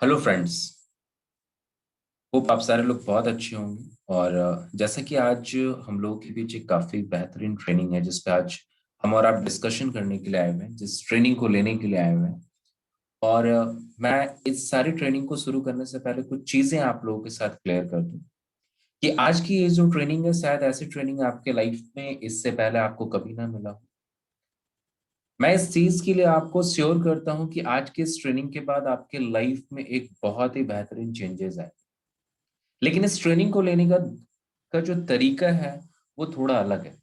Hello friends. Hope आप सारे लोग बहुत अच्छे होंगे। और जैसा कि आज हम लोगों के बीच एक काफी बेहतरीन ट्रेनिंग है जिस पे आज हम और आप डिस्कशन करने के लिए आए हुए हैं, जिस ट्रेनिंग को लेने के लिए आए हुए हैं। और मैं इस सारी ट्रेनिंग को शुरू करने से पहले कुछ चीजें आप लोगों के साथ क्लियर कर दूं कि आज की ये जो ट्रेनिंग है शायद ऐसी ट्रेनिंग आपके लाइफ में इससे पहले आपको कभी ना मिला हो। मैं इस चीज के लिए आपको श्योर करता हूं कि आज की इस ट्रेनिंग के बाद आपके लाइफ में एक बहुत ही बेहतरीन चेंजेस आए। लेकिन इस ट्रेनिंग को लेने का जो तरीका है वो थोड़ा अलग है।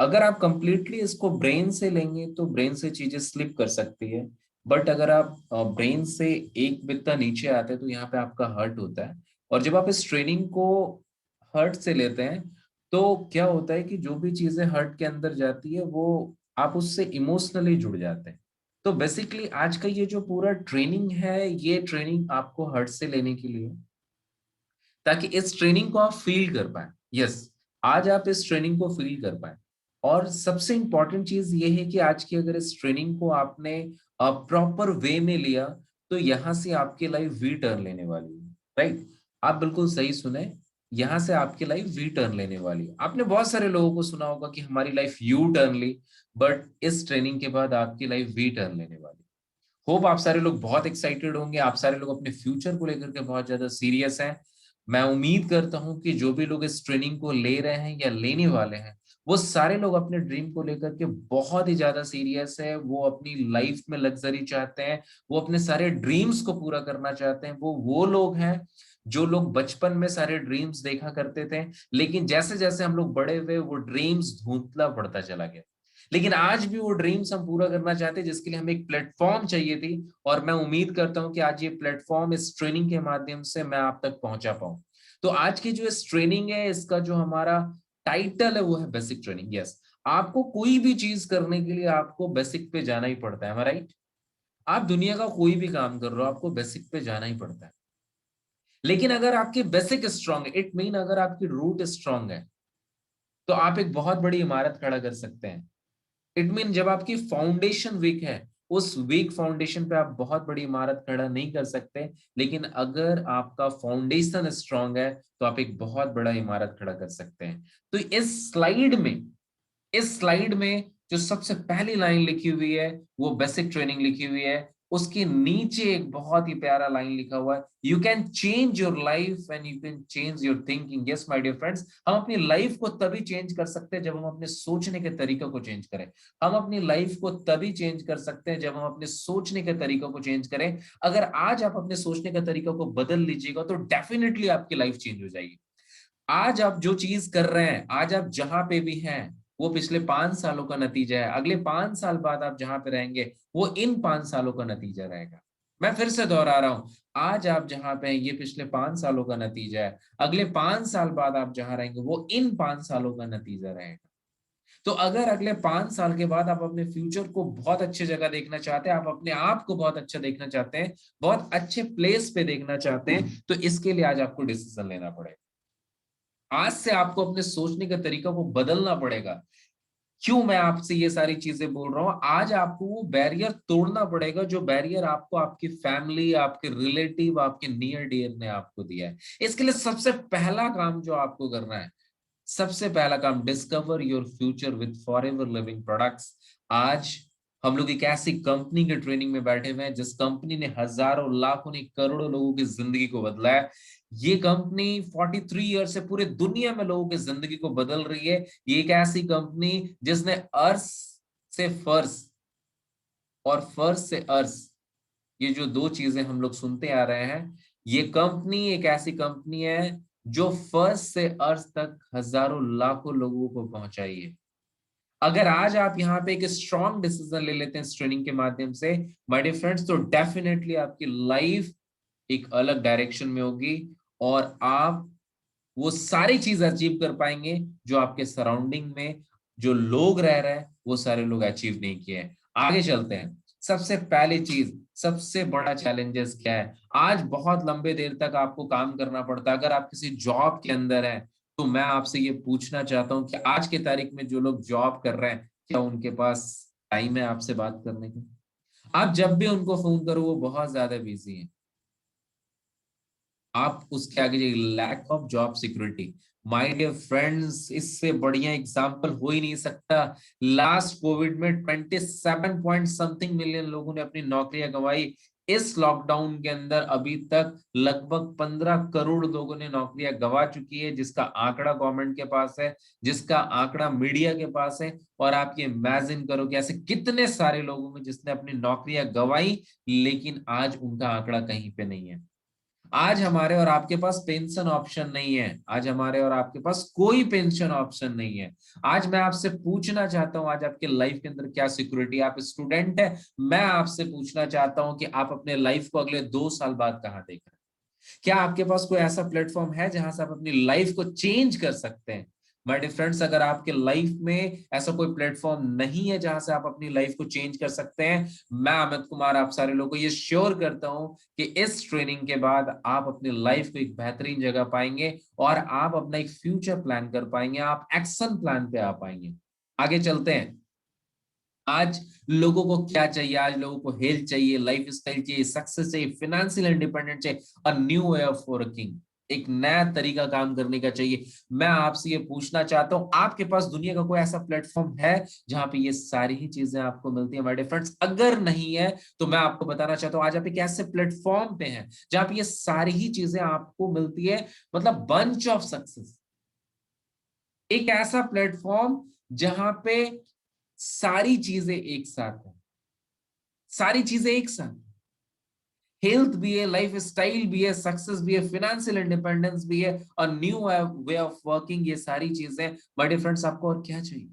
अगर आप कंप्लीटली इसको ब्रेन से लेंगे तो ब्रेन से चीजें स्लिप कर सकती है। बट अगर आप ब्रेन से एक बित्ता नीचे आते हैं तो यहाँ पे आपका हर्ट होता है। और जब आप इस ट्रेनिंग को हर्ट से लेते हैं तो क्या होता है कि जो भी चीजें हर्ट के अंदर जाती है वो आप उससे इमोशनली जुड़ जाते हैं। तो बेसिकली आज का ये जो पूरा ट्रेनिंग है ये ट्रेनिंग आपको हर्ट से लेने के लिए, ताकि इस ट्रेनिंग को आप फील कर पाए। यस, आज आप इस ट्रेनिंग को फील कर पाए। और सबसे इंपॉर्टेंट चीज ये है कि आज की अगर इस ट्रेनिंग को आपने प्रॉपर वे में लिया तो यहां से आपकी लाइफ वी टर्न लेने वाली है। राइट, आप बिल्कुल सही सुने। यहां से आपकी लाइफ वी टर्न लेने वाली है। आपने बहुत सारे लोगों को सुना होगा कि हमारी लाइफ यू टर्न ली, बट इस ट्रेनिंग के बाद आपकी लाइफ वी टर्न लेने वाली है। होप आप सारे लोग बहुत एक्साइटेड होंगे, आप सारे लोग अपने फ्यूचर को लेकर के बहुत ज्यादा सीरियस हैं। मैं उम्मीद करता हूं कि जो भी लोग इस ट्रेनिंग को ले रहे हैं या लेने वाले हैं वो सारे लोग अपने ड्रीम को लेकर के बहुत ही ज्यादा सीरियस है। वो अपनी लाइफ में लग्जरी चाहते हैं, वो अपने सारे ड्रीम्स को पूरा करना चाहते हैं। वो लोग हैं जो लोग बचपन में सारे ड्रीम्स देखा करते थे, लेकिन जैसे जैसे हम लोग बड़े हुए वो ड्रीम्स धुंधला पड़ता चला गया। लेकिन आज भी वो ड्रीम्स हम पूरा करना चाहते हैं जिसके लिए हमें एक प्लेटफॉर्म चाहिए थी। और मैं उम्मीद करता हूं कि आज ये प्लेटफॉर्म इस ट्रेनिंग के माध्यम से मैं आप तक पहुंचा पाऊं। तो आज की जो इस ट्रेनिंग है इसका जो हमारा टाइटल है वो है बेसिक ट्रेनिंग। यस, आपको कोई भी चीज करने के लिए आपको बेसिक पे जाना ही पड़ता है, राइट। आप दुनिया का कोई भी काम कर रहे हो आपको बेसिक पे जाना ही पड़ता है। लेकिन अगर आपकी बेसिक स्ट्रांग है, इट मीन अगर आपकी रूट स्ट्रांग है, तो आप एक बहुत बड़ी इमारत खड़ा कर सकते हैं। इट मीन जब आपकी फाउंडेशन वीक है, उस वीक फाउंडेशन पे आप बहुत बड़ी इमारत खड़ा नहीं कर सकते। लेकिन अगर आपका फाउंडेशन स्ट्रांग है तो आप एक बहुत बड़ा इमारत खड़ा कर सकते हैं। तो इस स्लाइड में जो सबसे पहली लाइन लिखी हुई है वो बेसिक ट्रेनिंग लिखी हुई है। उसके नीचे एक बहुत ही प्यारा लाइन लिखा हुआ है, you can change your life and you can change your thinking. Yes my dear friends, हम अपनी लाइफ को तभी चेंज कर सकते हैं जब हम अपने सोचने के तरीके को चेंज करें। हम अपनी लाइफ को तभी चेंज कर सकते हैं जब हम अपने सोचने के तरीकों को चेंज करें। अगर आज आप अपने सोचने के तरीकों को बदल लीजिएगा तो डेफिनेटली आपकी लाइफ चेंज हो जाएगी। आज आप जो चीज कर रहे हैं, आज आप जहां पे भी हैं, वो पिछले 5 सालों का नतीजा है। अगले 5 साल बाद आप जहां पे रहेंगे वो इन 5 सालों का नतीजा रहेगा। मैं फिर से दोहरा रहा हूं, आज आप जहां पे हैं ये पिछले 5 सालों का नतीजा है। अगले 5 साल बाद आप जहां रहेंगे वो इन 5 सालों का नतीजा रहेगा। तो अगर अगले 5 साल के बाद आप अपने फ्यूचर को बहुत अच्छी जगह देखना चाहते हैं, आप अपने आप को बहुत अच्छा देखना चाहते हैं, बहुत अच्छे प्लेस पे देखना चाहते हैं, तो इसके लिए आज आपको डिसीजन लेना पड़ेगा। आज से आपको अपने सोचने के तरीका को बदलना पड़ेगा। क्यों मैं आपसे ये सारी चीजें बोल रहा हूं? आज आपको वो बैरियर तोड़ना पड़ेगा जो बैरियर आपको आपकी फैमिली, आपके रिलेटिव, आपके नियर डियर ने आपको दिया है। इसके लिए सबसे पहला काम जो आपको करना है, सबसे पहला काम, discover your future with forever living products. आज हम लोग एक ऐसी कंपनी के ट्रेनिंग में बैठे हुए हैं जिस कंपनी ने हजारों, लाखों ने, करोड़ों लोगों की जिंदगी को बदला है। ये कंपनी 43 ईयर से पूरे दुनिया में लोगों की जिंदगी को बदल रही है। ये एक ऐसी कंपनी जिसने अर्श से फर्श और फर्श से अर्श, ये जो दो चीजें हम लोग सुनते आ रहे हैं, ये कंपनी एक ऐसी कंपनी है जो फर्श से अर्श तक हजारों, लाखों लोगों को पहुंचाई है। अगर आज आप यहाँ पे एक स्ट्रॉन्ग डिसीजन ले लेते हैं इस ट्रेनिंग के माध्यम से, माय डियर फ्रेंड्स, तो डेफिनेटली आपकी लाइफ एक अलग डायरेक्शन में होगी। और आप वो सारी चीज अचीव कर पाएंगे जो आपके सराउंडिंग में जो लोग रह रहे हैं वो सारे लोग अचीव नहीं किए हैं। आगे चलते हैं। सबसे पहली चीज, सबसे बड़ा चैलेंजेस क्या है? आज बहुत लंबे देर तक आपको काम करना पड़ता है। अगर आप किसी जॉब के अंदर हैं तो मैं आपसे ये पूछना चाहता हूं कि आज के तारीख में जो लोग जॉब कर रहे हैं क्या उनके पास टाइम है आपसे बात करने का? आप जब भी उनको फोन करो वो बहुत ज्यादा बिजी है। आप उसके आगे जाइए, lack of job security. My dear friends, इससे बढ़िया एग्जांपल हो ही नहीं सकता। लास्ट कोविड में 27 पॉइंट समथिंग मिलियन लोगों ने अपनी नौकरियां गंवाई। इस लॉकडाउन के अंदर अभी तक लगभग 15 करोड़ लोगों ने नौकरियां गंवा चुकी है, जिसका आंकड़ा गवर्नमेंट के पास है, जिसका आंकड़ा मीडिया के पास है। और आप ये इमेजिन करो कि ऐसे कितने सारे लोगों में जिसने अपनी नौकरियां गंवाई, लेकिन आज उनका आंकड़ा कहीं पे नहीं है। आज हमारे और आपके पास पेंशन ऑप्शन नहीं है, आज हमारे और आपके पास कोई पेंशन ऑप्शन नहीं है। आज मैं आपसे पूछना चाहता हूं, आज आपके लाइफ के अंदर क्या सिक्योरिटी? आप स्टूडेंट है, मैं आपसे पूछना चाहता हूं कि आप अपने लाइफ को अगले 2 साल बाद कहां देख रहे हैं? क्या आपके पास कोई ऐसा प्लेटफॉर्म है जहां से आप अपनी लाइफ को चेंज कर सकते हैं? माय डियर फ्रेंड्स, अगर आपके लाइफ में ऐसा कोई प्लेटफॉर्म नहीं है जहां से आप अपनी लाइफ को चेंज कर सकते हैं, मैं अमित कुमार आप सारे लोगों को ये श्योर करता हूं कि इस ट्रेनिंग के बाद आप अपनी लाइफ को एक बेहतरीन जगह पाएंगे और आप अपना एक फ्यूचर प्लान कर पाएंगे, आप एक्शन प्लान पे आ पाएंगे। आगे चलते हैं। आज लोगों को क्या चाहिए? आज लोगों को हेल्थ चाहिए, लाइफ स्टाइल चाहिए, सक्सेस चाहिए, फाइनेंशियल इंडिपेंडेंस चाहिए, a new way of working, एक नया तरीका काम करने का चाहिए। मैं आपसे ये पूछना चाहता हूं, आपके पास दुनिया का कोई ऐसा प्लेटफॉर्म है जहां पे ये सारी ही चीजें आपको मिलती है? माय डियर फ्रेंड्स, अगर नहीं है तो मैं आपको बताना चाहता हूं, आज आप एक ऐसे प्लेटफॉर्म पे हैं जहां पे ये सारी ही चीजें आपको मिलती है, मतलब बंच ऑफ सक्सेस। एक ऐसा प्लेटफॉर्म जहां पे सारी चीजें एक साथ है, सारी चीजें एक साथ, हेल्थ भी है, लाइफ स्टाइल भी है, सक्सेस भी है, फाइनेंशियल इंडिपेंडेंस भी है और न्यू वे ऑफ वर्किंग, ये सारी चीजें। बट फ्रेंड्स, आपको और क्या चाहिए?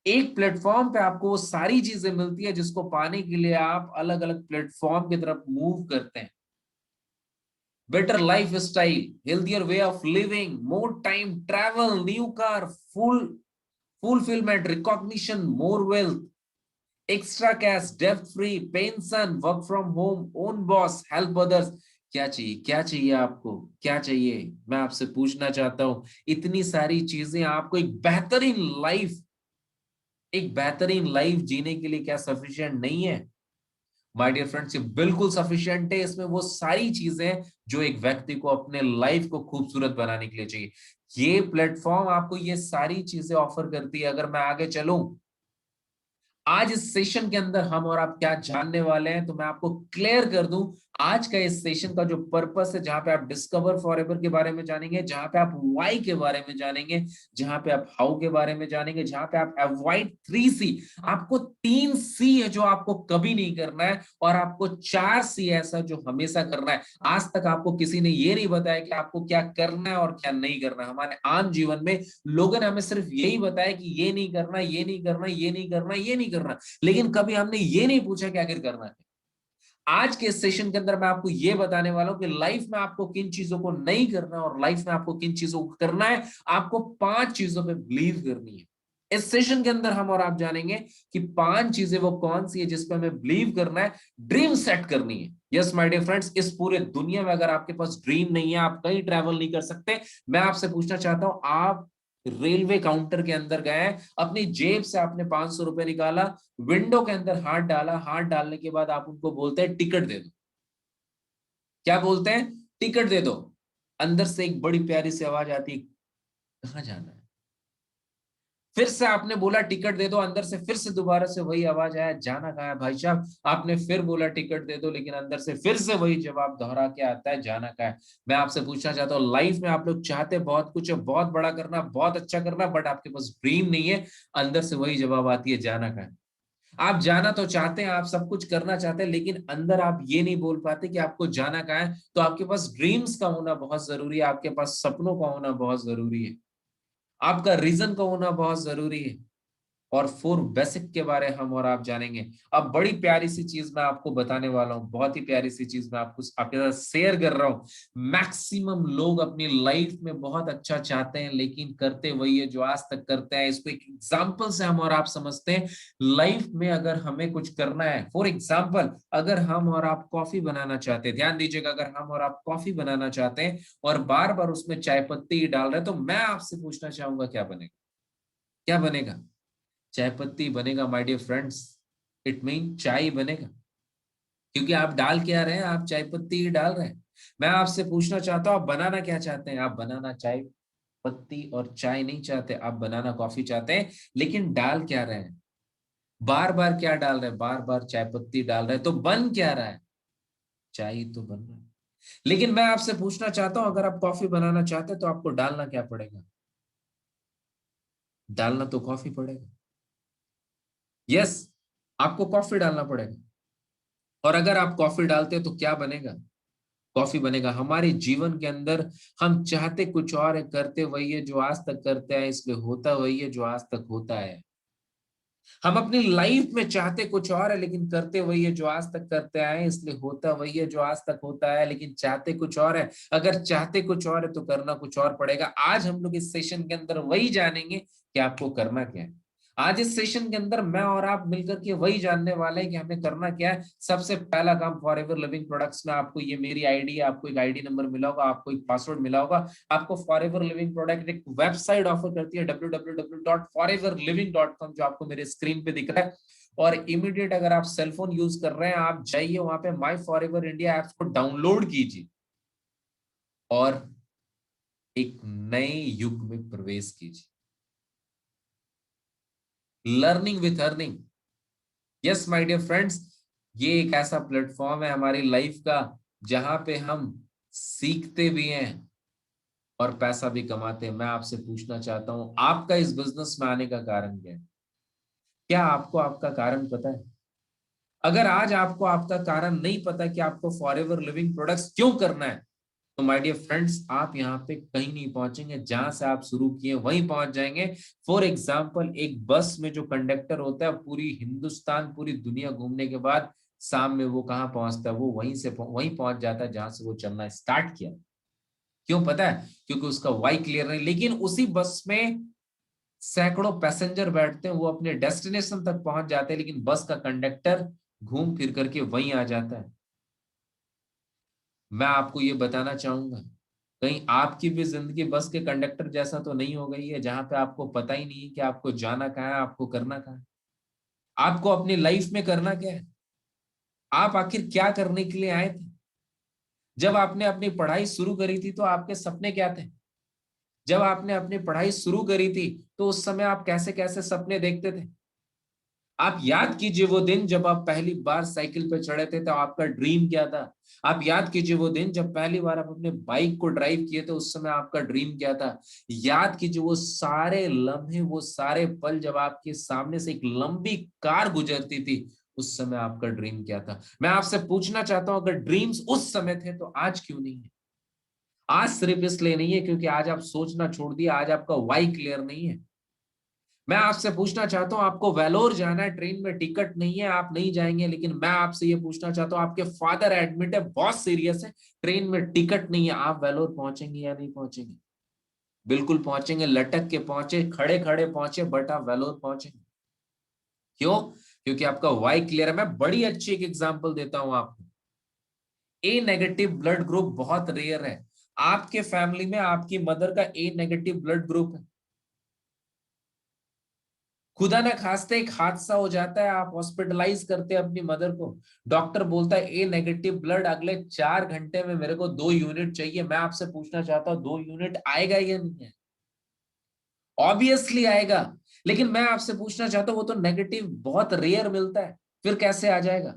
एक प्लेटफॉर्म पे आपको वो सारी चीजें मिलती है जिसको पाने के लिए आप अलग अलग प्लेटफॉर्म की तरफ मूव करते हैं। Better life style, healthier way of living, more time, travel, new car, full fulfilment, recognition, more wealth, extra cash, डेब्ट free, pension, work from home, own boss, help others. क्या चाहिए? क्या चाहिए आपको? क्या चाहिए? मैं आपसे पूछना चाहता हूं, इतनी सारी चीजें आपको एक बेहतरीन लाइफ जीने के लिए क्या सफिशिएंट नहीं है? माय डियर फ्रेंड्स, ये बिल्कुल सफिशिएंट है। इसमें वो सारी चीजें जो एक व्यक्ति को अपने लाइफ को खूबसूरत बनाने के लिए चाहिए। ये प्लेटफॉर्म आपको ये सारी चीजें ऑफर करती है। अगर मैं आगे चलूं, आज इस सेशन के अंदर हम और आप क्या जानने वाले हैं, तो मैं आपको क्लियर कर दूं। आज का इस सेशन का जो पर्पस है, जहां पे आप डिस्कवर फॉरएवर के बारे में जानेंगे, जहां पे आप वाई के बारे में जानेंगे, जहां पे आप हाउ के बारे में जानेंगे, जहां पे आप अवॉइड 3C, आपको 3C है जो आपको कभी नहीं करना है, और आपको 4C ऐसा जो हमेशा करना है। आज तक आपको किसी ने ये नहीं बताया कि आपको क्या करना है और क्या नहीं करना है। हमारे आम जीवन में लोगों ने हमें सिर्फ यही बताया कि ये नहीं करना, ये नहीं करना, ये नहीं करना, ये नहीं करना, लेकिन कभी हमने ये नहीं पूछा कि आखिर करना है। आज के सेशन के अंदर मैं आपको ये बताने वाला हूं कि लाइफ में आपको किन चीजों को नहीं करना और लाइफ में आपको किन चीजों को करना है। आपको 5 चीजों पे बिलीव करनी है। इस सेशन के अंदर हम और आप जानेंगे कि 5 चीजें वो कौन सी है जिसपे हमें बिलीव करना है, ड्रीम सेट करनी है। यस माय डियर फ्रेंड्स, इस पूरे दुनिया में अगर आपके पास ड्रीम नहीं है, आप कहीं ट्रैवल नहीं कर सकते। मैं आपसे पूछना चाहता हूं, आप रेलवे काउंटर के अंदर गए, अपनी जेब से आपने 500 रुपए निकाला, विंडो के अंदर हाथ डाला, हाथ डालने के बाद आप उनको बोलते हैं टिकट दे दो। क्या बोलते हैं? टिकट दे दो। अंदर से एक बड़ी प्यारी सी आवाज आती है, कहां जाना है? फिर से आपने बोला टिकट दे दो, अंदर से फिर से दोबारा से वही आवाज आया, जाना कहां है भाई साहब? आपने फिर बोला टिकट दे दो, लेकिन अंदर से फिर से वही जवाब दोहरा के आता है, जाना कहां है? मैं आपसे पूछना चाहता हूँ, लाइफ में आप लोग चाहते बहुत कुछ है, बहुत बड़ा करना, बहुत अच्छा करना, बट आपके पास ड्रीम नहीं है। अंदर से वही जवाब आती है, जाना कहां है? आप जाना तो चाहते हैं, आप सब कुछ करना चाहते हैं, लेकिन अंदर आप ये नहीं बोल पाते कि आपको जाना कहां है। तो आपके पास ड्रीम्स का होना बहुत जरूरी है, आपके पास सपनों का होना बहुत जरूरी है, आपका रीजन का होना बहुत जरूरी है। और 4 बेसिक के बारे हम और आप जानेंगे। अब बड़ी प्यारी सी चीज मैं आपको बताने वाला हूं, बहुत ही प्यारी सी चीज मैं आपको आपके साथ शेयर कर रहा हूं। मैक्सिमम लोग अपनी लाइफ में बहुत अच्छा चाहते हैं, लेकिन करते वही है जो आज तक करते हैं। इसको एक एग्जांपल से हम और आप समझते हैं। लाइफ में अगर हमें कुछ करना है, फॉर एग्जाम्पल अगर हम और आप कॉफी बनाना चाहते हैं, ध्यान दीजिएगा, अगर हम और आप कॉफी बनाना चाहते हैं और बार बार उसमें चाय पत्ती डाल रहे हैं, तो मैं आपसे पूछना चाहूंगा, क्या बनेगा? क्या बनेगा? चाय पत्ती बनेगा my dear friends. It mean चाय बनेगा, क्योंकि आप डाल क्या रहे हैं? आप चाय पत्ती ही डाल रहे हैं। मैं आपसे पूछना चाहता हूं, आप बनाना क्या चाहते हैं? आप बनाना चाय पत्ती और चाय नहीं चाहते, आप बनाना कॉफी चाहते हैं, लेकिन डाल क्या रहे हैं? बार बार क्या डाल रहे हैं? बार बार चाय पत्ती डाल रहे हैं, तो बन क्या रहा है? चाय ही तो बन रहा है। लेकिन मैं आपसे पूछना चाहता हूं, अगर आप कॉफी बनाना चाहते हैं तो आपको डालना क्या पड़ेगा? डालना तो कॉफी पड़ेगा। यस, आपको कॉफी डालना पड़ेगा। और अगर आप कॉफी डालते हैं तो क्या बनेगा? कॉफी बनेगा। हमारे जीवन के अंदर हम चाहते कुछ और है, करते वही है जो आज तक करते आए, इसलिए होता वही है जो आज तक होता है। हम अपनी लाइफ में चाहते कुछ और है, लेकिन करते वही है जो आज तक करते आए, इसलिए होता वही है जो आज तक होता है, लेकिन चाहते कुछ और है। अगर चाहते कुछ और है तो करना कुछ और पड़ेगा। आज हम लोग इस सेशन के अंदर वही जानेंगे कि आपको करना क्या है। आज इस सेशन के अंदर मैं और आप मिलकर के वही जानने वाले हैं कि हमें करना क्या है। सबसे पहला काम, फॉरएवर लिविंग प्रोडक्ट्स में आपको ये मेरी आईडी है, आपको एक आईडी नंबर मिला होगा, आपको एक पासवर्ड मिला होगा। आपको फॉरएवर लिविंग प्रोडक्ट एक वेबसाइट ऑफर करती है www.foreverliving.com, जो आपको मेरे स्क्रीन पे दिख रहा है। और इमीडिएट अगर आप सेलफोन यूज कर रहे हैं, आप जाइए वहां पे माई फॉरएवर इंडिया ऐप्स को डाउनलोड कीजिए और एक नए युग में प्रवेश कीजिए। Learning with earning. Yes my dear friends, ये एक ऐसा प्लेटफॉर्म है हमारी लाइफ का जहां पे हम सीखते भी हैं और पैसा भी कमाते हैं। मैं आपसे पूछना चाहता हूं, आपका इस बिजनेस में आने का कारण क्या है? क्या आपको आपका कारण पता है? अगर आज आपको आपका कारण नहीं पता कि आपको फॉरएवर लिविंग प्रोडक्ट्स क्यों करना है, तो माय डियर फ्रेंड्स, आप यहाँ पे कहीं नहीं पहुंचेंगे। जहां से आप शुरू किए वहीं पहुंच जाएंगे। फॉर एग्जाम्पल, एक बस में जो कंडक्टर होता है, पूरी हिंदुस्तान पूरी दुनिया घूमने के बाद शाम में वो कहाँ पहुंचता है? वो वहीं पहुंच जाता है जहां से वो चलना स्टार्ट किया। क्यों पता है? क्योंकि उसका वाई क्लियर नहीं। लेकिन उसी बस में सैकड़ों पैसेंजर बैठते हैं, वो अपने डेस्टिनेशन तक पहुंच जाते हैं, लेकिन बस का कंडक्टर घूम फिर करके वहीं आ जाता है। मैं आपको ये बताना चाहूंगा, कहीं आपकी भी जिंदगी बस के कंडक्टर जैसा तो नहीं हो गई है, जहां पे आपको पता ही नहीं है कि आपको जाना कहाँ है, आपको करना कहाँ है, आपको अपनी लाइफ में करना क्या है, आप आखिर क्या करने के लिए आए थे। जब आपने अपनी पढ़ाई शुरू करी थी तो आपके सपने क्या थे? जब आपने अपनी पढ़ाई शुरू करी थी तो उस समय आप कैसे कैसे सपने देखते थे? आप याद कीजिए वो दिन जब आप पहली बार साइकिल पे चढ़े थे, तो आपका ड्रीम क्या था? आप याद कीजिए वो दिन जब पहली बार आप अपने बाइक को ड्राइव किए थे, उस समय आपका ड्रीम क्या था? याद कीजिए वो सारे लम्हे, वो सारे पल जब आपके सामने से एक लंबी कार गुजरती थी, उस समय आपका ड्रीम क्या था? मैं आपसे पूछना चाहता हूं, अगर ड्रीम्स उस समय थे तो आज क्यों नहीं है? आज सिर्फ इसलिए नहीं है क्योंकि आज आप सोचना छोड़ दिया, आज आपका वाई क्लियर नहीं है। मैं आपसे पूछना चाहता हूं, आपको वेलोर जाना है, ट्रेन में टिकट नहीं है, आप नहीं जाएंगे। लेकिन मैं आपसे ये पूछना चाहता हूं, आपके फादर एडमिट है, बहुत सीरियस है, ट्रेन में टिकट नहीं है, आप वेलोर पहुंचेंगे या नहीं पहुंचेंगे? बिल्कुल पहुंचेंगे। लटक के पहुंचे, खड़े खड़े पहुंचे, बट आप वेलोर पहुंचेंगे। क्यों? क्योंकि आपका वाई क्लियर है। मैं बड़ी अच्छी एक एग्जांपल देता हूं आपको। ए नेगेटिव ब्लड ग्रुप बहुत रेयर है। आपके फैमिली में आपकी मदर का ए नेगेटिव ब्लड ग्रुप है। खुदा ना खास्ते एक हादसा हो जाता है, आप हॉस्पिटलाइज करते हैं अपनी मदर को, डॉक्टर बोलता है ए नेगेटिव ब्लड, अगले 4 घंटे में मेरे को 2 यूनिट चाहिए। मैं आपसे पूछना चाहता हूं, 2 यूनिट आएगा या नहीं है? ऑब्वियसली आएगा। लेकिन मैं आपसे पूछना चाहता हूं, वो तो नेगेटिव बहुत रेयर मिलता है, फिर कैसे आ जाएगा?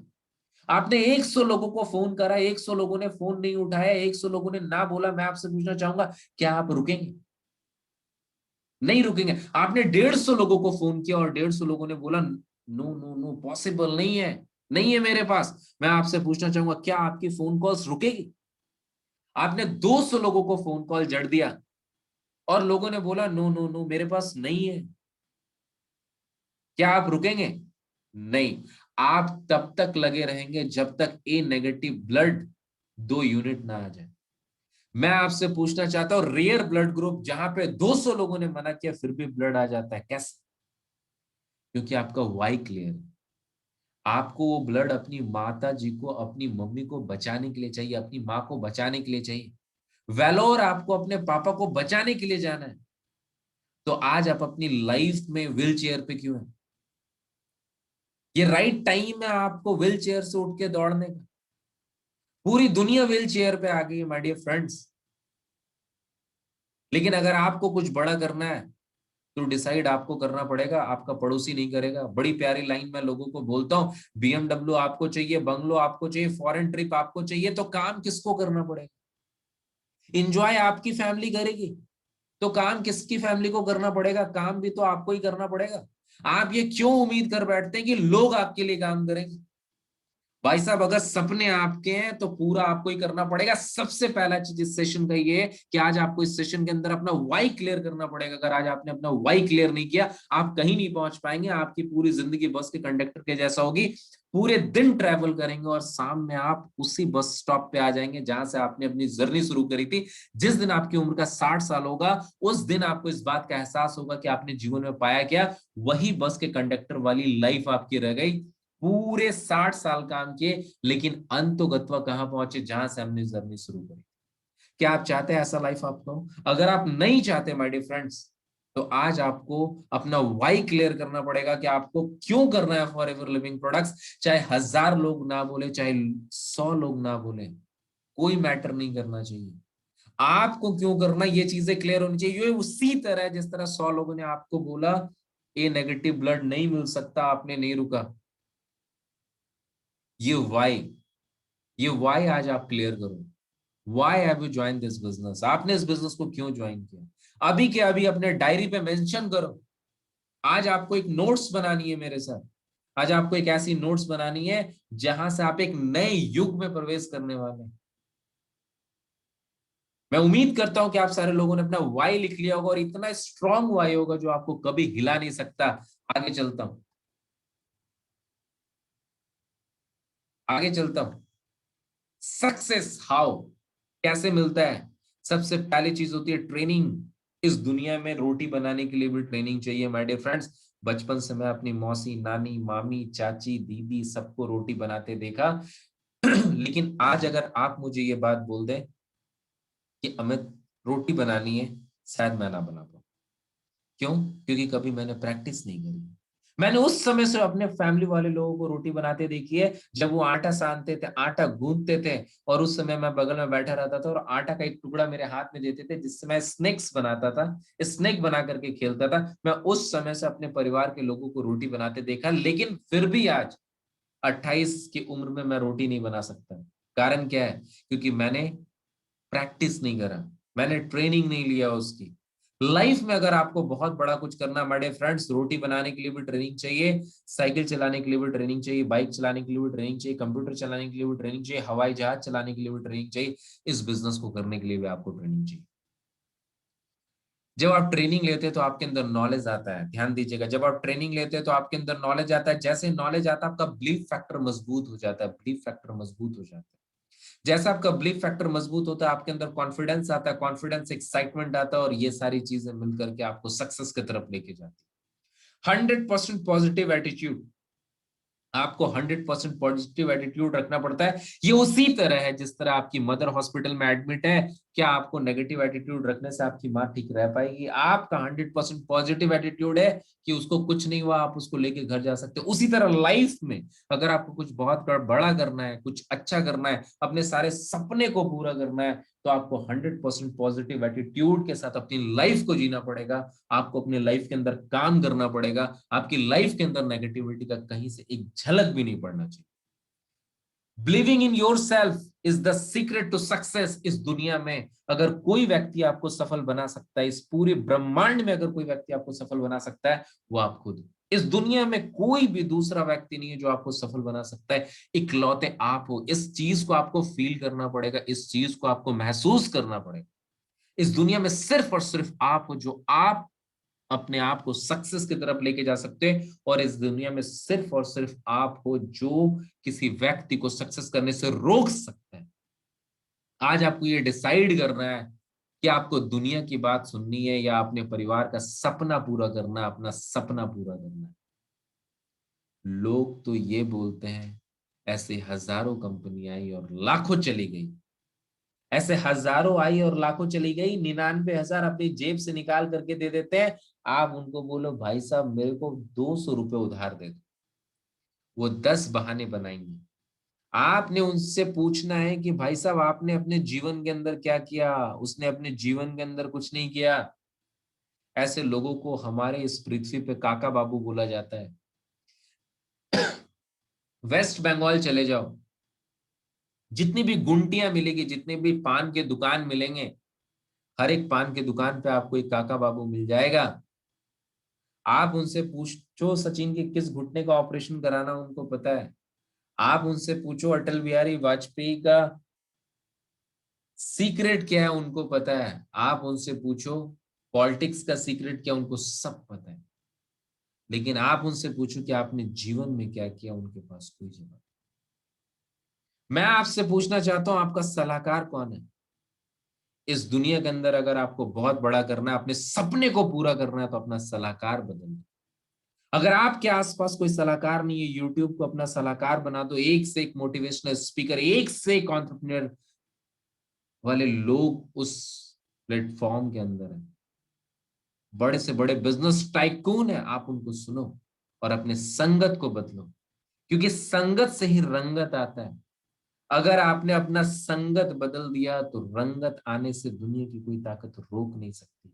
आपने 100 लोगों को फोन करा, 100 लोगों ने फोन नहीं उठाया, 100 लोगों ने ना बोला। मैं आपसे पूछना चाहूंगा, क्या आप रुकेंगे? नहीं रुकेंगे। आपने 150 लोगों को फोन किया और 150 लोगों ने बोला नो नो नो, पॉसिबल नहीं है, नहीं है मेरे पास। मैं आपसे पूछना चाहूंगा, क्या आपकी फोन कॉल्स रुकेगी? आपने 200 लोगों को फोन कॉल जड़ दिया और लोगों ने बोला नो नो नो, मेरे पास नहीं है। क्या आप रुकेंगे? नहीं। आप तब तक लगे रहेंगे जब तक ए नेगेटिव ब्लड 2 यूनिट ना आ जाए। मैं आपसे पूछना चाहता हूं, रेयर ब्लड ग्रुप जहां पे 200 लोगों ने मना किया फिर भी ब्लड आ जाता है, कैसे? क्योंकि आपका वाई क्लियर है। आपको वो ब्लड अपनी माता जी को, अपनी मम्मी को बचाने के लिए चाहिए, अपनी माँ को बचाने के लिए चाहिए। वेलोर आपको अपने पापा को बचाने के लिए जाना है। तो आज आप अपनी लाइफ में व्हील चेयर पे क्यों है? ये राइट टाइम है आपको व्हील चेयर से उठ के दौड़ने का। पूरी दुनिया व्हील चेयर पे आ गई है माय डियर फ्रेंड्स। लेकिन अगर आपको कुछ बड़ा करना है तो डिसाइड आपको करना पड़ेगा, आपका पड़ोसी नहीं करेगा। बड़ी प्यारी लाइन मैं लोगों को बोलता हूँ, बीएमडब्ल्यू आपको चाहिए, बंगलो आपको चाहिए, फॉरेन ट्रिप आपको चाहिए, तो काम किसको करना पड़ेगा? इंजॉय आपकी फैमिली करेगी, तो काम किसकी फैमिली को करना पड़ेगा? काम भी तो आपको ही करना पड़ेगा। आप ये क्यों उम्मीद कर बैठते हैं कि लोग आपके लिए काम करेंगे? भाई साहब, अगर सपने आपके हैं तो पूरा आपको ही करना पड़ेगा। सबसे पहला चीज इस सेशन का ये है कि आज आपको इस सेशन के अंदर अपना वाई क्लियर करना पड़ेगा। अगर आज आपने अपना वाई क्लियर नहीं किया, आप कहीं नहीं पहुंच पाएंगे। आपकी पूरी जिंदगी बस के कंडक्टर के जैसा होगी। पूरे दिन ट्रेवल करेंगे और शाम में आप उसी बस स्टॉप पे आ जाएंगे जहां से आपने अपनी जर्नी शुरू करी थी। जिस दिन आपकी उम्र का 60 साल होगा, उस दिन आपको इस बात का एहसास होगा कि आपने जीवन में पाया क्या। वही बस के कंडक्टर वाली लाइफ आपकी रह गई। पूरे 60 साल काम किए, लेकिन अंतोगत्वा कहां पहुंचे? जहां से हमने जर्नी शुरू करी। क्या आप चाहते हैं ऐसा लाइफ आपको? अगर आप नहीं चाहते माय डियर फ्रेंड्स, तो आज आपको अपना वाई क्लियर करना पड़ेगा कि आपको क्यों करना है फॉर एवर लिविंग प्रोडक्ट्स। चाहे 1000 लोग ना बोले, चाहे 100 लोग ना बोले, कोई मैटर नहीं करना चाहिए। आपको क्यों करना, ये चीजें क्लियर होनी चाहिए। ये उसी तरह जिस तरह 100 लोगों ने आपको बोला ए नेगेटिव ब्लड नहीं मिल सकता, आपने नहीं रुका। ये वाई, ये वाई आज आप क्लियर करो। Why have you join this business? आपने इस बिजनेस को क्यों ज्वाइन किया? अभी के अभी अपने डायरी पे मेंशन करो। आज आपको एक नोट्स बनानी है मेरे साथ। आज आपको एक ऐसी नोट्स बनानी है जहां से आप एक नए युग में प्रवेश करने वाले हैं। मैं उम्मीद करता हूं कि आप सारे लोगों ने अपना वाई लिख लिया होगा, और इतना स्ट्रांग वाई होगा जो आपको कभी हिला नहीं सकता। आगे चलता हूं, आगे चलता हूं। सक्सेस हाउ, कैसे मिलता है? सबसे पहली चीज होती है ट्रेनिंग। इस दुनिया में रोटी बनाने के लिए भी ट्रेनिंग चाहिए माय डियर फ्रेंड्स। बचपन से मैं अपनी मौसी, नानी, मामी, चाची, दीदी सबको रोटी बनाते देखा। लेकिन आज अगर आप मुझे ये बात बोल दें कि अमित रोटी बनानी है, शायद मैं ना बना पाऊं। क्यों? क्योंकि कभी मैंने प्रैक्टिस नहीं करी। मैंने उस समय से अपने फैमिली वाले लोगों को रोटी बनाते देखी है, जब वो आटा सानते थे, आटा गूंथते थे, और उस समय मैं बगल में बैठा रहता था और आटा का एक टुकड़ा मेरे हाथ में देते थे, जिससे मैं स्नेक्स बनाता था, स्नेक बना करके खेलता था। मैं उस समय से अपने परिवार के लोगों को रोटी बनाते देखा, लेकिन फिर भी आज 28 की उम्र में मैं रोटी नहीं बना सकता। कारण क्या है? क्योंकि मैंने प्रैक्टिस नहीं करा, मैंने ट्रेनिंग नहीं लिया उसकी। लाइफ में अगर आपको बहुत बड़ा कुछ करना, मेरे फ्रेंड्स, रोटी बनाने के लिए भी ट्रेनिंग चाहिए, साइकिल चलाने के लिए भी ट्रेनिंग चाहिए, बाइक चलाने के लिए भी ट्रेनिंग चाहिए, कंप्यूटर चलाने के लिए भी ट्रेनिंग चाहिए, हवाई जहाज चलाने के लिए भी ट्रेनिंग चाहिए। इस बिजनेस को करने के लिए भी आपको ट्रेनिंग चाहिए। जब आप ट्रेनिंग लेते हैं तो आपके अंदर नॉलेज आता है। ध्यान दीजिएगा, जब आप ट्रेनिंग लेते हैं तो आपके अंदर नॉलेज आता है। जैसे नॉलेज आता है, आपका बिलीफ फैक्टर मजबूत हो जाता है, बिलीफ फैक्टर मजबूत हो जाता है। जैसा आपका बिलीफ फैक्टर मजबूत होता है, आपके अंदर कॉन्फिडेंस आता है, कॉन्फिडेंस एक्साइटमेंट आता है, और ये सारी चीजें मिलकर के आपको सक्सेस की तरफ लेके जाती है। 100% पॉजिटिव एटीट्यूड, आपको 100% पॉजिटिव एटीट्यूड रखना पड़ता है। ये उसी तरह है जिस तरह आपकी मदर हॉस्पिटल में एडमिट है। क्या आपको नेगेटिव एटीट्यूड रखने से आपकी माँ ठीक रह पाएगी? आपका 100% पॉजिटिव एटीट्यूड है कि उसको कुछ नहीं हुआ, आप उसको लेके घर जा सकते हो। उसी तरह लाइफ में अगर आपको कुछ बहुत बड़ा करना है, कुछ अच्छा करना है, अपने सारे सपने को पूरा करना है, तो आपको 100% पॉजिटिव एटीट्यूड के साथ अपनी लाइफ को जीना पड़ेगा। आपको अपनी लाइफ के अंदर काम करना पड़ेगा। आपकी लाइफ के अंदर नेगेटिविटी का कहीं से एक झलक भी नहीं पड़ना चाहिए। Believing in your self is the secret to success. इस दुनिया में अगर कोई व्यक्ति आपको सफल बना सकता है, इस पूरे ब्रह्मांड में अगर कोई व्यक्ति आपको सफल बना सकता है, वो आप खुद। इस दुनिया में कोई भी दूसरा व्यक्ति नहीं है जो आपको सफल बना सकता है, इकलौते आप हो। इस चीज को आपको फील करना पड़ेगा, इस चीज को आपको महसूस करना पड़ेगा। इस दुनिया में सिर्फ और सिर्फ आप हो जो आप अपने आप को सक्सेस की तरफ लेके जा सकते हैं, और इस दुनिया में सिर्फ और सिर्फ आप हो जो किसी व्यक्ति को सक्सेस करने से रोक सकते हैं। आज आपको ये डिसाइड करना है कि आपको दुनिया की बात सुननी है या अपने परिवार का सपना पूरा करना, अपना सपना पूरा करना है। लोग तो ये बोलते हैं, ऐसे हजारों कंपनियां आई और लाखों चली गई। ऐसे हजारों आई और लाखों चली गई, 99,000 अपनी जेब से निकाल करके दे देते हैं। आप उनको बोलो भाई साहब मेरे को 200 रुपये उधार दे दो, वो 10 बहाने बनाएंगे। आपने उनसे पूछना है कि भाई साहब आपने अपने जीवन के अंदर क्या किया, उसने अपने जीवन के अंदर कुछ नहीं किया। ऐसे लोगों को हमारे इस पृथ्वी पे काका बाबू बोला जाता है। वेस्ट बंगाल चले जाओ, जितनी भी गुंटियां मिलेगी, जितने भी पान के दुकान मिलेंगे, हर एक पान के दुकान पे आपको एक काका बाबू मिल जाएगा। आप उनसे पूछो सचिन के किस घुटने का ऑपरेशन कराना उनको पता है। आप उनसे पूछो अटल बिहारी वाजपेयी का सीक्रेट क्या है उनको पता है। आप उनसे पूछो पॉलिटिक्स का सीक्रेट क्या, उनको सब पता है। लेकिन आप उनसे पूछो कि आपने जीवन में क्या किया, उनके पास कोई जवाब। मैं आपसे पूछना चाहता हूं आपका सलाहकार कौन है इस दुनिया के अंदर। अगर आपको बहुत बड़ा करना है, अपने सपने को पूरा करना है, तो अपना सलाहकार बदल दो। अगर आपके आसपास कोई सलाहकार नहीं है, यूट्यूब को अपना सलाहकार बना दो। एक से एक मोटिवेशनल स्पीकर, एक से एक एंटरप्रेन्योर वाले लोग उस प्लेटफॉर्म के अंदर है। बड़े से बड़े बिजनेस टाइकून है, आप उनको सुनो और अपने संगत को बदलो, क्योंकि संगत से ही रंगत आता है। अगर आपने अपना संगत बदल दिया तो रंगत आने से दुनिया की कोई ताकत रोक नहीं सकती।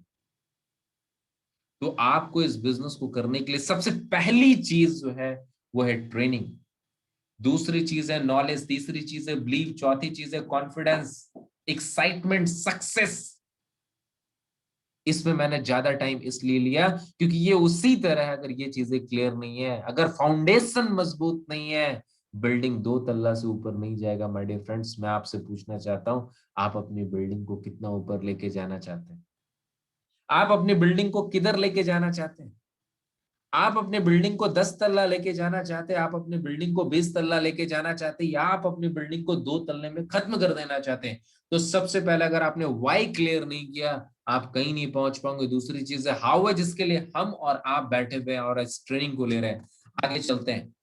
तो आपको इस बिजनेस को करने के लिए सबसे पहली चीज जो है वो है ट्रेनिंग। दूसरी चीज है नॉलेज, तीसरी चीज है बिलीव, चौथी चीज है कॉन्फिडेंस, एक्साइटमेंट, सक्सेस। इसमें मैंने ज्यादा टाइम इसलिए लिया क्योंकि ये उसी तरह है। अगर ये चीजें क्लियर नहीं है, अगर फाउंडेशन मजबूत नहीं है, बिल्डिंग 2 तल्ला से ऊपर नहीं जाएगा। माय डियर फ्रेंड्स, मैं आपसे पूछना चाहता हूं, आप अपनी बिल्डिंग को कितना ऊपर लेके जाना चाहते हैं? आप अपनी बिल्डिंग को किधर लेके जाना चाहते हैं? आप अपने बिल्डिंग को 10 तल्ला लेके जाना चाहते हैं, आप अपनी बिल्डिंग को 20 तल्ला लेके जाना चाहते हैं, या आप अपनी बिल्डिंग को 2 तल्ले में खत्म कर देना चाहते हैं? तो सबसे पहले अगर आपने वाई क्लियर नहीं किया, आप कहीं नहीं पहुंच पाओगे। दूसरी चीज है हाउ है, जिसके लिए हम और आप बैठे हुए हैं और इस ट्रेनिंग को ले रहे हैं। आगे चलते हैं।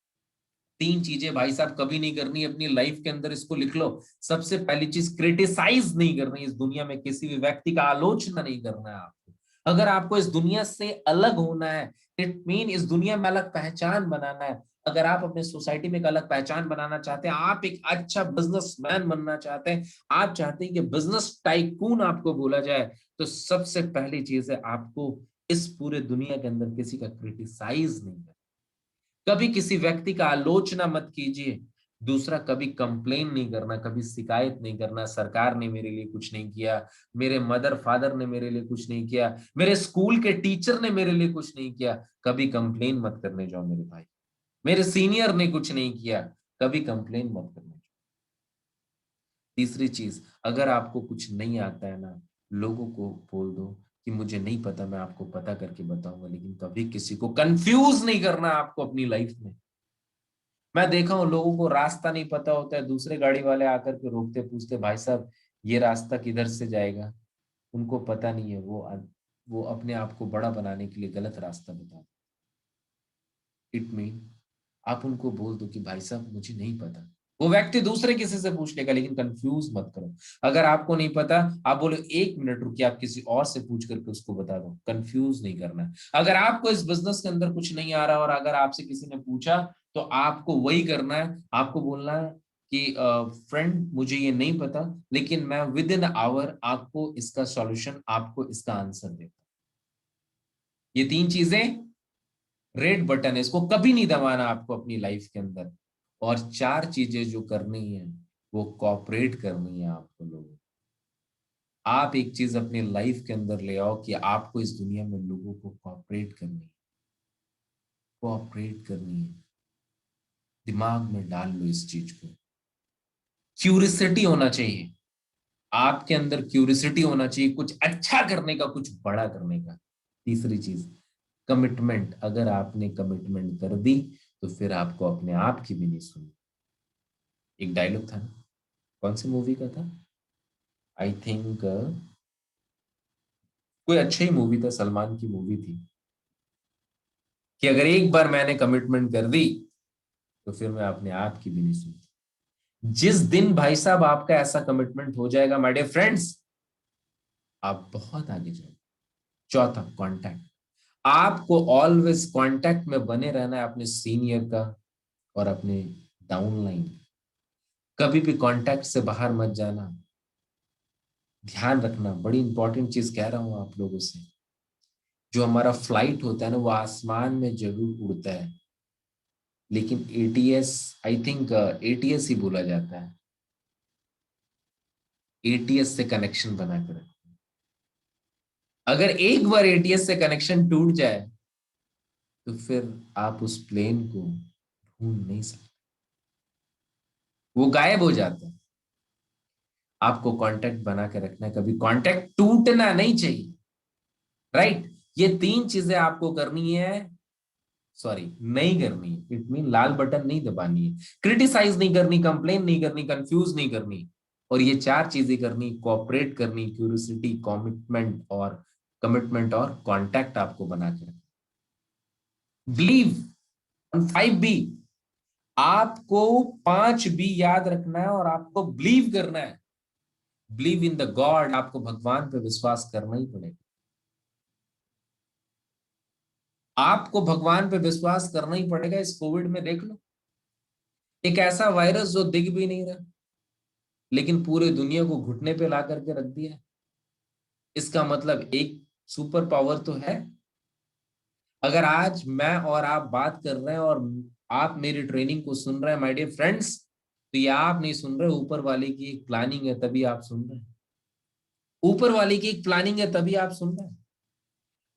3 चीजें भाई साहब कभी नहीं करनी अपनी लाइफ के अंदर, इसको लिख लो। सबसे पहली चीज, क्रिटिसाइज नहीं करनी। इस दुनिया में किसी भी व्यक्ति का आलोचना नहीं करना है आपको। अगर आपको इस दुनिया से अलग होना है, इट मीन इस दुनिया में अलग पहचान बनाना है। अगर आप अपने सोसाइटी में एक अलग पहचान बनाना चाहते हैं, आप एक अच्छा बिजनेसमैन बनना चाहते हैं, आप चाहते हैं कि बिजनेस टाइकून आपको बोला जाए, तो सबसे पहली चीज है आपको इस पूरे दुनिया के अंदर किसी का क्रिटिसाइज नहीं करना। कभी किसी व्यक्ति का आलोचना मत कीजिए। दूसरा, कभी कंप्लेन नहीं करना, कभी शिकायत नहीं करना। सरकार ने मेरे लिए कुछ नहीं किया, मेरे मदर फादर ने मेरे लिए कुछ नहीं किया, मेरे स्कूल के टीचर ने मेरे लिए कुछ नहीं किया। कभी कंप्लेन मत करने जाओ मेरे भाई। मेरे सीनियर ने कुछ नहीं किया, कभी कंप्लेन मत करने जाओ। तीसरी चीज, अगर आपको कुछ नहीं आता है ना, लोगों को बोल दो कि मुझे नहीं पता, मैं आपको पता करके बताऊंगा। लेकिन कभी किसी को कंफ्यूज नहीं करना आपको अपनी लाइफ में। मैं देखा हूं लोगों को रास्ता नहीं पता होता है, दूसरे गाड़ी वाले आकर के रोकते, पूछते भाई साहब ये रास्ता किधर से जाएगा। उनको पता नहीं है, वो अपने आप को बड़ा बनाने के लिए गलत रास्ता बता। इट मीन आप उनको बोल दो कि भाई साहब मुझे नहीं पता। वो व्यक्ति दूसरे किसी से पूछ लेगा, लेकिन कंफ्यूज मत करो। अगर आपको नहीं पता, आप बोलो 1 मिनट रुकिए, आप किसी और से पूछ करके उसको बता दो। कंफ्यूज नहीं करना है। अगर आपको इस बिजनेस के अंदर कुछ नहीं आ रहा और अगर आपसे किसी ने पूछा, तो आपको वही करना है। आपको बोलना है कि फ्रेंड मुझे ये नहीं पता, लेकिन मैं विद इन आवर आपको इसका सॉल्यूशन, आपको इसका आंसर देता हूं। ये 3 चीजें रेड बटन है, इसको कभी नहीं दबाना आपको अपनी लाइफ के अंदर। और 4 चीजें जो करनी है, वो कॉपरेट करनी है आपको लोगों। आप एक चीज अपनी लाइफ के अंदर ले आओ कि आपको इस दुनिया में लोगों को कॉपरेट करनी है। कॉपरेट करनी है। दिमाग में डाल लो इस चीज को। क्यूरियोसिटी होना चाहिए आपके अंदर, क्यूरियोसिटी होना चाहिए कुछ अच्छा करने का, कुछ बड़ा करने का। तीसरी चीज, कमिटमेंट। अगर आपने कमिटमेंट कर दी, तो फिर आपको अपने आप की भी नहीं सुननी। एक डायलॉग था ना, कौन सी मूवी का था? आई थिंक कोई अच्छा ही मूवी था, सलमान की मूवी थी, कि अगर एक बार मैंने कमिटमेंट कर दी, तो फिर मैं अपने आप की भी नहीं सुनती। जिस दिन भाई साहब आपका ऐसा कमिटमेंट हो जाएगा माय डियर फ्रेंड्स, आप बहुत आगे जाओगे। चौथा, कांटेक्ट। आपको ऑलवेज कांटेक्ट में बने रहना है अपने सीनियर का और अपने डाउनलाइन। कभी भी कांटेक्ट से बाहर मत जाना। ध्यान रखना, बड़ी इंपॉर्टेंट चीज कह रहा हूं आप लोगों से। जो हमारा फ्लाइट होता है ना, वो आसमान में जरूर उड़ता है, लेकिन एटीएस, आई थिंक एटीएस ही बोला जाता है, एटीएस से कनेक्शन बनाकर रखना। अगर एक बार एटीएस से कनेक्शन टूट जाए तो फिर आप उस प्लेन को ढूंढ नहीं सकते, वो गायब हो जाता है। आपको कांटेक्ट बना के रखना है, कभी कांटेक्ट टूटना नहीं चाहिए, राइट। ये तीन चीजें आपको करनी है, सॉरी नहीं करनी है, इट मीन लाल बटन नहीं दबानी है, क्रिटिसाइज नहीं करनी, कंप्लेन नहीं करनी, कंफ्यूज नहीं करनी, और ये चार चीजें करनी, कोऑपरेट करनी, क्यूरियोसिटी, कमिटमेंट और कांटेक्ट आपको बना के रखना। Believe on 5 B. आपको 5 बी याद रखना है और आपको बिलीव करना है। बिलीव इन द गॉड, आपको भगवान पे विश्वास करना ही पड़ेगा। आपको भगवान पे विश्वास करना ही पड़ेगा। इस कोविड में देख लो, एक ऐसा वायरस जो दिख भी नहीं रहा, लेकिन पूरे दुनिया को घुटने पे ला करके रख दिया। इसका मतलब एक सुपर पावर तो है। अगर आज मैं और आप बात कर रहे हैं और आप मेरी ट्रेनिंग को सुन रहे हैं माय डियर फ्रेंड्स, तो ये आप नहीं सुन रहे, ऊपर वाले की एक प्लानिंग है, तभी आप सुन रहे हैं। ऊपर वाले की एक प्लानिंग है, तभी आप सुन रहे हैं।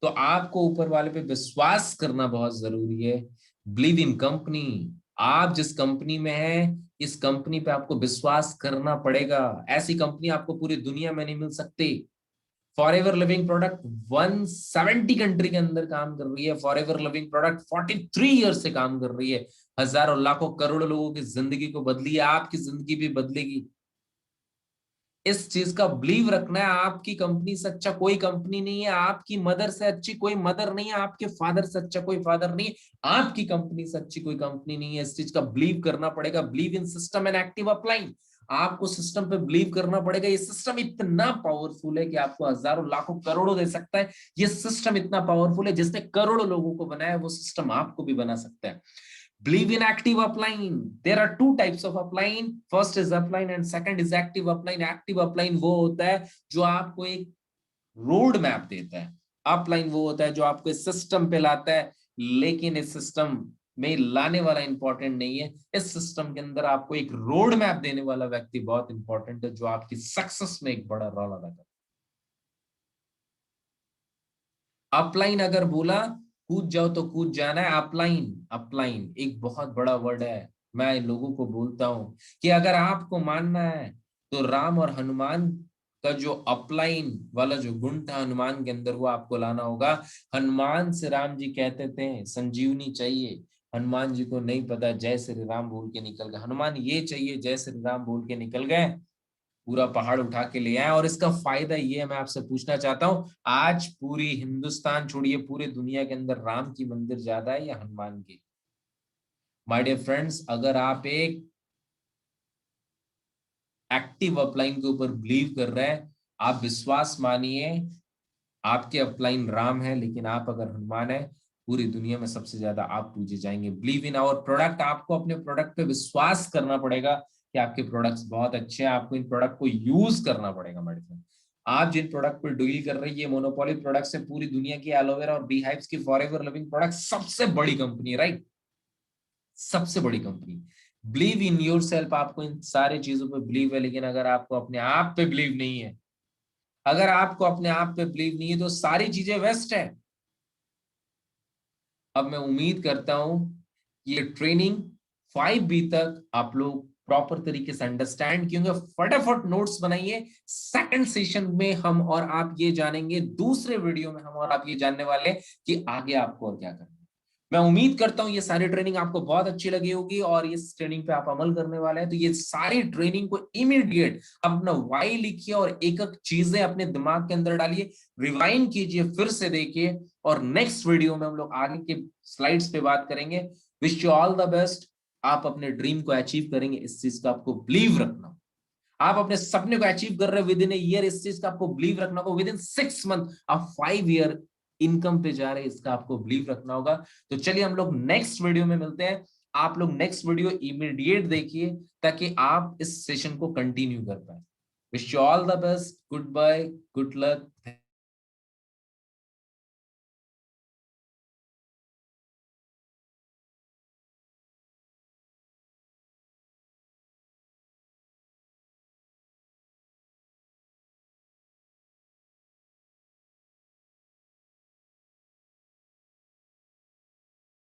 तो आपको ऊपर वाले पे विश्वास करना बहुत जरूरी है। Believe in company. आप जिस कंपनी में हैं, इस कंपनी पे आपको विश्वास करना पड़ेगा। ऐसी कंपनी आपको पूरी दुनिया में नहीं मिल सकती। फॉरएवर लिविंग प्रोडक्ट 170 कंट्री के अंदर काम कर रही है। फॉरएवर लिविंग प्रोडक्ट 43 ईयर से काम कर रही है। हजारों लाखों करोड़ों लोगों की जिंदगी को बदली है, आपकी जिंदगी भी बदलेगी। इस चीज का बिलीव रखना है। आपकी कंपनी से अच्छा कोई कंपनी नहीं है, आपकी मदर से अच्छी कोई मदर नहीं है, आपके फादर से अच्छा कोई फादर नहीं है, आपकी कंपनी से अच्छी कोई कंपनी नहीं है। इस चीज का बिलीव करना पड़ेगा। Believe in system and active upline. आपको सिस्टम पे बिलीव करना पड़ेगा। ये सिस्टम इतना पावरफुल है कि आपको हजारों लाखों करोड़ों दे सकता है। ये सिस्टम इतना पावरफुल है, जिसने करोड़ों लोगों को बनाया, वो सिस्टम आपको भी बना सकता है। Believe in active upline. There are two types of upline. First is upline and second is active upline. Active upline वो होता है जो आपको एक रोड मैप देता है। अपलाइन वो होता है जो आपको इस सिस्टम पे लाता है, लेकिन इस सिस्टम में लाने वाला इंपॉर्टेंट नहीं है। इस सिस्टम के अंदर आपको एक रोड मैप देने वाला व्यक्ति बहुत इंपॉर्टेंट है, जो आपकी सक्सेस में एक बड़ा रोल अदा करता है। अपलाइन अगर बोला कूद जाओ तो कूद जाना है। अपलाइन, अपलाइन एक बहुत बड़ा वर्ड है। मैं इन लोगों को बोलता हूं कि अगर आपको मानना है तो राम और हनुमान का जो अपलाइन वाला जो गुण था हनुमान के अंदर, वो आपको लाना होगा। हनुमान से राम जी कहते थे संजीवनी चाहिए, हनुमान जी को नहीं पता, जय श्री राम बोल के निकल गए। हनुमान ये चाहिए, जय श्री राम बोल के निकल गए, पूरा पहाड़ उठा के ले आए। और इसका फायदा ये है, मैं आपसे पूछना चाहता हूं, आज पूरी हिंदुस्तान छोड़िए, पूरी दुनिया के अंदर राम की मंदिर ज्यादा है या हनुमान की? माय डियर फ्रेंड्स, अगर आप एक एक्टिव अपलाइन के ऊपर बिलीव कर रहे हैं, आप विश्वास मानिए, आपके अपलाइन राम है, लेकिन आप अगर हनुमान है, पूरी दुनिया में सबसे ज्यादा आप पूजे जाएंगे। Believe in our product. आपको अपने प्रोडक्ट पे विश्वास करना पड़ेगा कि आपके प्रोडक्ट्स बहुत अच्छे हैं। आपको इन प्रोडक्ट को यूज करना पड़ेगा। मेडिसिन आप जिन प्रोडक्ट पर डील कर रही है, मोनोपोली प्रोडक्ट्स है, पूरी दुनिया की एलोवेरा और बीहाइव्स की फॉरएवर लिविंग प्रोडक्ट सबसे बड़ी कंपनी है, राइट, सबसे बड़ी company. Believe in your self. आपको इन सारी चीजों पर बिलीव है, लेकिन अगर आपको अपने आप पे बिलीव नहीं है, अगर आपको अपने आप पे बिलीव नहीं है, तो सारी चीजें वेस्ट है। अब मैं उम्मीद करता हूं कि ये ट्रेनिंग 5 बी तक आप लोग प्रॉपर तरीके से अंडरस्टैंड किए होंगे। फटाफट नोट्स बनाइए। सेकंड सेशन में हम और आप ये जानेंगे, दूसरे वीडियो में हम और आप ये जानने वाले हैं कि आगे आपको और क्या करना है। मैं उम्मीद करता हूं ये सारी ट्रेनिंग आपको बहुत अच्छी लगी होगी और इस ट्रेनिंग पे आप अमल करने वाले हैं। तो ये सारी ट्रेनिंग को इमीडिएट अपना वाई लिखिए और एक एक चीजें अपने दिमाग के अंदर डालिए, रिवाइंड कीजिए, फिर से देखिए, और नेक्स्ट वीडियो में हम लोग आगे के स्लाइड्स पे बात करेंगे। Wish you all the best. आप अपने ड्रीम को अचीव करेंगे, इस चीज का आपको बिलीव रखना। आप अपने सपने को अचीव कर रहे हो विद इन ए ईयर, इस चीज का आपको बिलीव रखना होगा। विद इन 6 मंथ आप 5 ईयर इनकम पे जा रहे हैं, इसका आपको बिलीव रखना होगा। तो चलिए हम लोग नेक्स्ट वीडियो में मिलते हैं। आप लोग नेक्स्ट वीडियो इमीडिएट देखिए ताकि आप इस सेशन को कंटिन्यू कर पाए। Wish you all the best, goodbye, good luck.